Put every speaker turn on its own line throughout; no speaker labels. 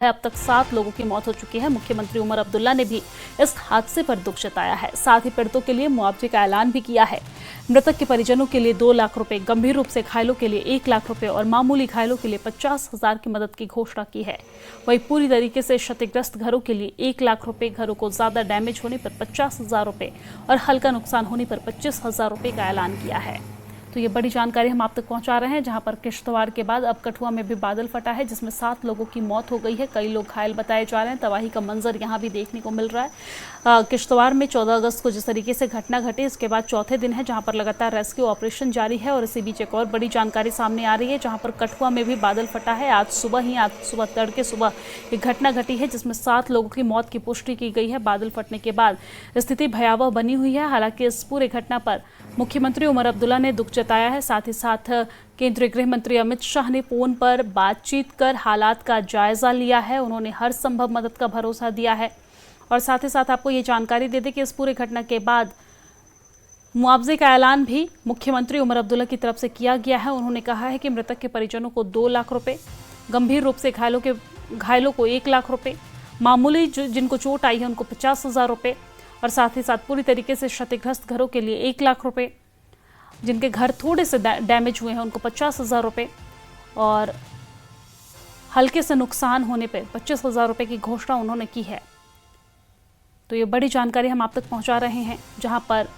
अब तक 7 लोगों की मौत हो चुकी है। मुख्यमंत्री उमर अब्दुल्ला ने भी इस हादसे पर दुख जताया है। साथ ही पीड़ितों के लिए मुआवजे का ऐलान भी किया है। मृतक के परिजनों के लिए 2 लाख रुपए, गंभीर रूप से घायलों के लिए 1 लाख रुपए और मामूली घायलों के लिए 50,000 की मदद की घोषणा की है। वहीं पूरी तरीके से क्षतिग्रस्त घरों के लिए 1 लाख रुपए, घरों को ज्यादा डैमेज होने पर 50,000 रुपए और हल्का नुकसान होने पर 25,000 रुपए का ऐलान किया है। तो ये बड़ी जानकारी हम आप तक पहुंचा रहे हैं, जहां पर किश्तवाड़ के बाद अब कठुआ में भी बादल फटा है, जिसमें 7 लोगों की मौत हो गई है। कई लोग घायल बताए जा रहे हैं। तबाही का मंजर यहां भी देखने को मिल रहा है। किश्तवाड़ में 14 अगस्त को जिस तरीके से घटना घटी, इसके बाद चौथे दिन है जहां पर लगातार रेस्क्यू ऑपरेशन जारी है। और इसी बीच एक और बड़ी जानकारी सामने आ रही है, जहां पर कठुआ में भी बादल फटा है। आज सुबह तड़के सुबह एक घटना घटी है, जिसमें 7 लोगों की मौत की पुष्टि की गई है। बादल फटने के बाद स्थिति भयावह बनी हुई है। हालांकि इस पूरे घटना पर मुख्यमंत्री उमर अब्दुल्ला ने दुख जताया है। साथ ही साथ केंद्रीय गृह मंत्री अमित शाह ने फोन पर बातचीत कर हालात का जायजा लिया है। उन्होंने हर संभव मदद का भरोसा दिया है। और साथ ही साथ आपको ये जानकारी दे दें कि इस पूरे घटना के बाद मुआवजे का ऐलान भी मुख्यमंत्री उमर अब्दुल्ला की तरफ से किया गया है। उन्होंने कहा है कि मृतक के परिजनों को 2 लाख रुपए, गंभीर रूप से घायलों को 1 लाख रुपए, मामूली जिनको चोट आई है उनको 50,000 रुपए और साथ ही साथ पूरी तरीके से क्षतिग्रस्त घरों के लिए 1 लाख रुपए, जिनके घर थोड़े से डैमेज हुए हैं उनको 50,000 रुपए और हल्के से नुकसान होने पर 25,000 रुपए की घोषणा उन्होंने की है। तो ये बड़ी जानकारी हम आप तक पहुंचा रहे हैं, जहां पर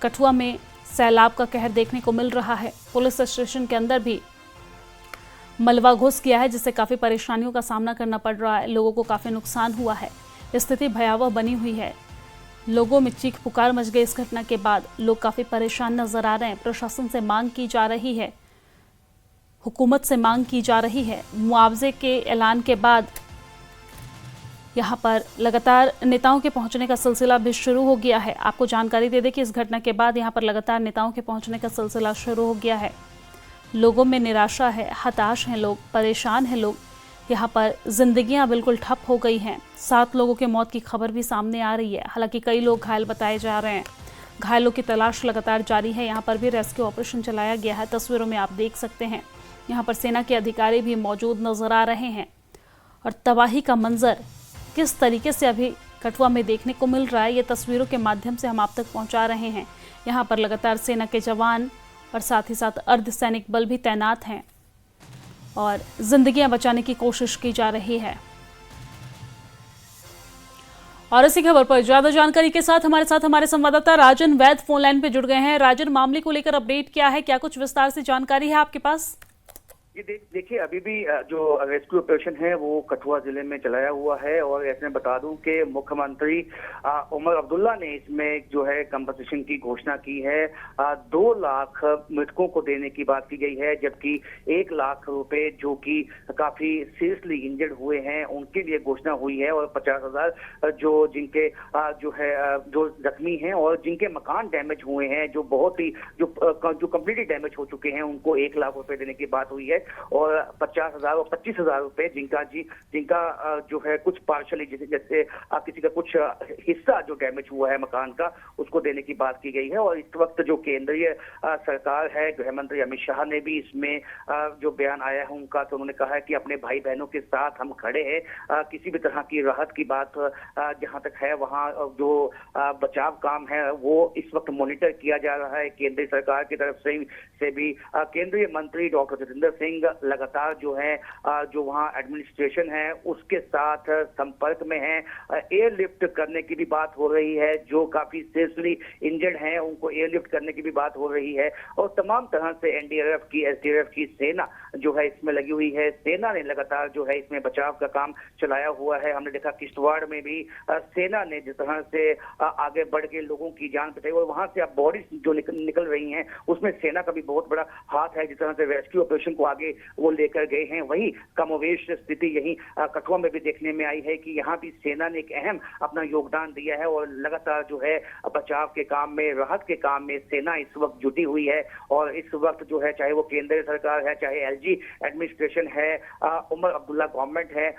कठुआ में सैलाब का कहर देखने को मिल रहा है। पुलिस स्टेशन के अंदर भी मलबा घुस गया है, जिससे काफी परेशानियों का सामना करना पड़ रहा है। लोगों को काफी नुकसान हुआ है। स्थिति भयावह बनी हुई है। लोगों में चीख पुकार मच गई। इस घटना के बाद लोग काफी परेशान नजर आ रहे हैं। प्रशासन से मांग की जा रही है, हुकूमत से मांग की जा रही है। मुआवजे के ऐलान के बाद यहां पर लगातार नेताओं के पहुंचने का सिलसिला भी शुरू हो गया है। आपको जानकारी दे दें कि इस घटना के बाद यहां पर लगातार नेताओं के पहुंचने का सिलसिला शुरू हो गया है। लोगों में निराशा है, हताश हैं लोग, परेशान हैं लोग। यहाँ पर जिंदगियां बिल्कुल ठप हो गई हैं। 7 लोगों के मौत की खबर भी सामने आ रही है। हालांकि कई लोग घायल बताए जा रहे हैं। घायलों की तलाश लगातार जारी है। यहाँ पर भी रेस्क्यू ऑपरेशन चलाया गया है। तस्वीरों में आप देख सकते हैं, यहाँ पर सेना के अधिकारी भी मौजूद नजर आ रहे हैं। और तबाही का मंजर किस तरीके से अभी कठुआ में देखने को मिल रहा है, ये तस्वीरों के माध्यम से हम आप तक पहुँचा रहे हैं। यहाँ पर लगातार सेना के जवान और साथ ही साथ अर्धसैनिक बल भी तैनात हैं और जिंदगियां बचाने की कोशिश की जा रही है। और इसी खबर पर ज्यादा जानकारी के साथ हमारे संवाददाता राजन वैद फोन लाइन पे जुड़ गए हैं। राजन, मामले को लेकर अपडेट क्या है, क्या कुछ विस्तार से जानकारी है आपके पास?
ये देखिए, अभी भी जो रेस्क्यू ऑपरेशन है वो कठुआ जिले में चलाया हुआ है। और ऐसे में बता दूं कि मुख्यमंत्री उमर अब्दुल्ला ने इसमें जो है कंपनसेशन की घोषणा की है। 2 लाख मृतकों को देने की बात की गई है, जबकि 1 लाख रुपए जो कि काफी सीरियसली इंजर्ड हुए हैं उनके लिए घोषणा हुई है। और 50,000 जो जिनके जो जख्मी हैं और जिनके मकान डैमेज हुए हैं, जो बहुत ही जो कंप्लीटली डैमेज हो चुके हैं, उनको 1 लाख रुपए देने की बात हुई है। और 50,000 और 25,000 रुपए जिनका जो है कुछ पार्शली, जैसे किसी का कुछ हिस्सा जो डैमेज हुआ है मकान का, उसको देने की बात की गई है। और इस वक्त जो केंद्रीय सरकार है, गृह मंत्री अमित शाह ने भी इसमें जो बयान आया है उनका, तो उन्होंने कहा है कि अपने भाई बहनों के साथ हम खड़े हैं। किसी भी तरह की राहत की बात जहां तक है, वहां जो बचाव काम है वो इस वक्त मॉनिटर किया जा रहा है केंद्रीय सरकार की तरफ से भी। केंद्रीय मंत्री डॉक्टर जितेंद्र सिंह लगातार जो है जो वहाँ एडमिनिस्ट्रेशन है उसके साथ संपर्क में है। एयरलिफ्ट करने की भी बात हो रही है, जो काफी सीरियसली इंजर्ड हैं उनको एयरलिफ्ट करने की भी बात हो रही है। और तमाम तरह से एनडीआरएफ की, एसडीआरएफ की सेना जो है इसमें लगी हुई है। सेना ने लगातार जो है इसमें बचाव का काम चलाया हुआ है। हमने देखा किश्तवाड़ में भी सेना ने जिस तरह से आगे बढ़ के लोगों की जान बचाई और वहां से अब बॉडीज जो निकल रही हैं उसमें सेना का भी बहुत बड़ा हाथ है। जिस तरह से रेस्क्यू ऑपरेशन को आगे वो लेकर गए हैं, वही कमोवेश स्थिति यही कठुआ में भी देखने में आई है कि यहाँ भी सेना ने एक अहम अपना योगदान दिया है। और लगातार जो है बचाव के काम में, राहत के काम में सेना इस वक्त जुटी हुई है। और इस वक्त जो है चाहे वो केंद्र सरकार है, चाहे एसजी एडमिनिस्ट्रेशन है, उमर अब्दुल्ला गवर्नमेंट है,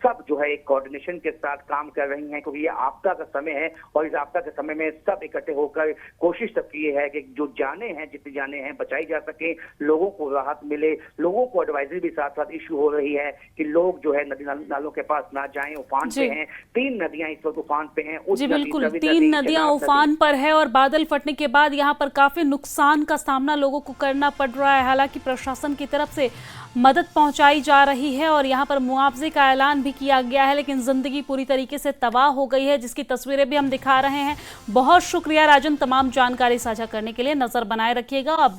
सब जो है एक कोऑर्डिनेशन के साथ काम कर रही हैं, क्योंकि ये आपदा का समय है और इस आपदा के समय में सब इकट्ठे होकर कोशिश सबकी ये है कि जो जाने हैं, जितनी जाने हैं बचाई जा सके, लोगों को राहत मिले। लोगों को एडवाइजरी भी साथ साथ इशू हो रही है कि लोग जो है नदी नालों के पास ना जाएं, उफान पे हैं। 3 नदियां इस वक्त उफान पे हैं।
जी बिल्कुल, 3 नदियां उफान पर है और बादल फटने के बाद यहाँ पर काफी नुकसान का सामना लोगों को करना पड़ रहा है। हालांकि प्रशासन की तरफ से मदद पहुंचाई जा रही है और यहाँ पर मुआवजे का ऐलान भी किया गया है, लेकिन जिंदगी पूरी तरीके से तबाह हो गई है, जिसकी तस्वीरें भी हम दिखा रहे हैं। बहुत शुक्रिया राजन, तमाम जानकारी साझा करने के लिए। नजर बनाए रखिएगा। अब